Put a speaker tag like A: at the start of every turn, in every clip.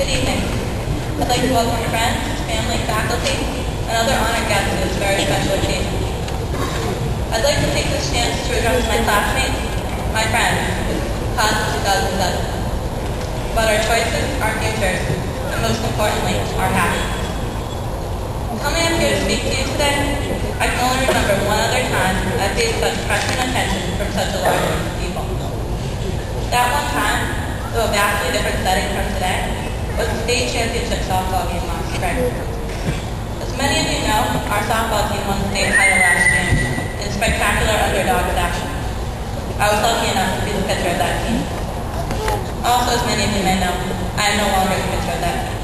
A: Good evening. I'd like to welcome friends, family, faculty, and other honored guests to this very special occasion. I'd like to take this chance to address my classmates, my friends, class of 2007, about our choices, our futures, and most importantly, our happiness. Coming up here to speak to you today, I can only remember one other time I faced such pressure and attention from such a large group of people. That one time, though a vastly different setting from today, was the state championship softball game last spring. As many of you know, our softball team won the state title last June in spectacular underdog fashion. I was lucky enough to be the pitcher of that team. Also, as many of you may know, I am no longer the pitcher of that team.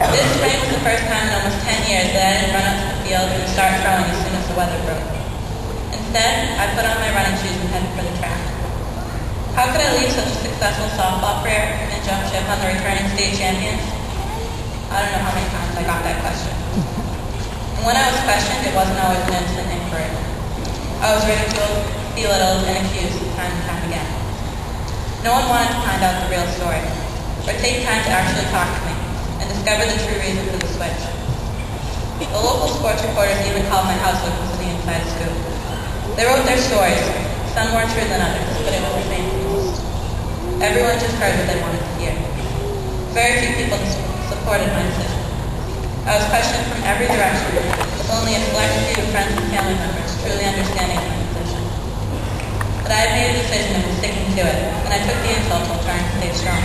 A: This spring was the first time in almost 10 years that I didn't run up to the field and start throwing as soon as the weather broke. Instead, I put on my running shoes and headed for the track. How could I leave such a successful softball career and jump ship on the returning state champions? I don't know how many times I got that question. And when I was questioned, it wasn't always an instant inquiry. I was ridiculed, belittled, and accused time and time again. No one wanted to find out the real story, or take time to actually talk to me and discover the true reason for the switch. The local sports reporters even called my housework to the inside scoop. They wrote their stories, some more true than others, but it was the same. Everyone just heard what they wanted to hear. Very few people supported my decision. I was questioned from every direction, with only a select few friends and family members truly understanding my position. But I had made a decision and was sticking to it, and I took the insult while trying to stay strong.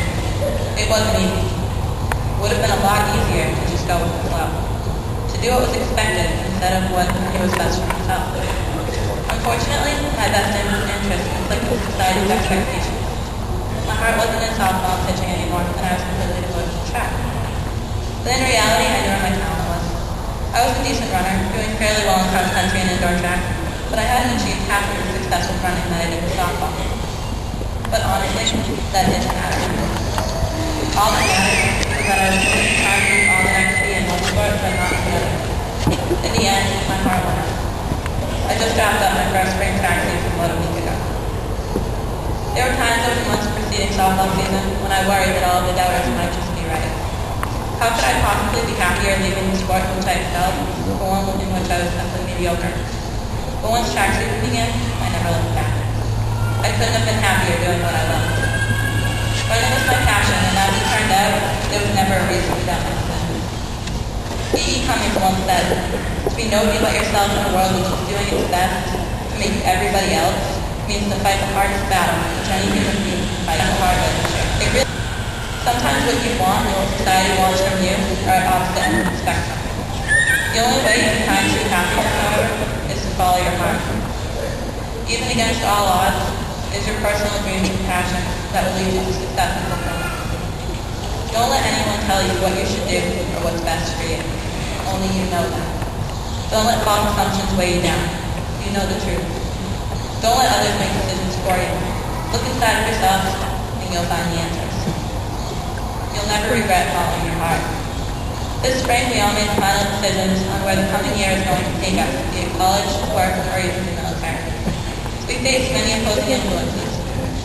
A: It wasn't easy. It would have been a lot easier to just go with the flow. To do what was expected instead of what it was best for myself. Unfortunately, my best interest conflicted with society's expectations. My heart wasn't in softball pitching anymore, and I was completely devoted to track. But in reality, I knew where my talent was. I was a decent runner, doing fairly well in cross country and indoor track, but I hadn't achieved half of the success with running that I did with softball. But honestly, that didn't matter. All that mattered was that I was going to try to do all that I could be in one sport, but not in another. In the end, my heart won out. I just wrapped up my first spring track season about a week ago. There were times over the months preceding softball season when I worried that all of the doubters might just be right. How could I possibly be happier leaving the sport in which I excelled for one in which I was simply mediocre? But once track season began, I never looked back. I couldn't have been happier doing what I loved. Running was my passion, and as it turned out, there was never a reason to doubt my decision. B.E. Cummings once said, to be nobody but yourself in a world which is doing its best to make everybody else means to fight the hardest battle which any human being can fight in a hard way to share. Sometimes what you want and what society wants from you are at opposite ends of the spectrum. The only way you can find true happiness, however, is to follow your heart. Even against all odds, is your personal dreams and passion that will lead you to success and fulfillment. Don't let anyone tell you what you should do or what's best for you. Only you know that. Don't let false assumptions weigh you down. You know the truth. Don't let others make decisions for you. Look inside of yourself and you'll find the answers. You'll never regret following your heart. This spring we all made final decisions on where the coming year is going to take us, be it college, work, or even the military. We faced many opposing influences.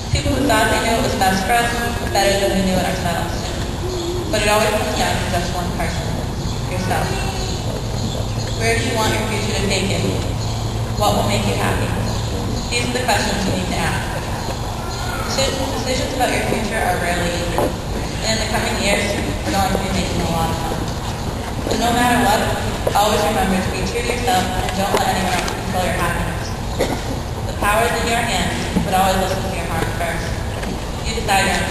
A: People who thought they knew what was best for us better than we knew it ourselves. But it always comes down to just one person, yourself. Where do you want your future to take you? What will make you happy? These are the questions you need to ask. Decisions about your future are rarely easy. And in the coming years, we're going to be making a lot of them. But no matter what, always remember to be true to yourself and don't let anyone else control your happiness. The power is in your hands, but always listen to your heart first. You decide your own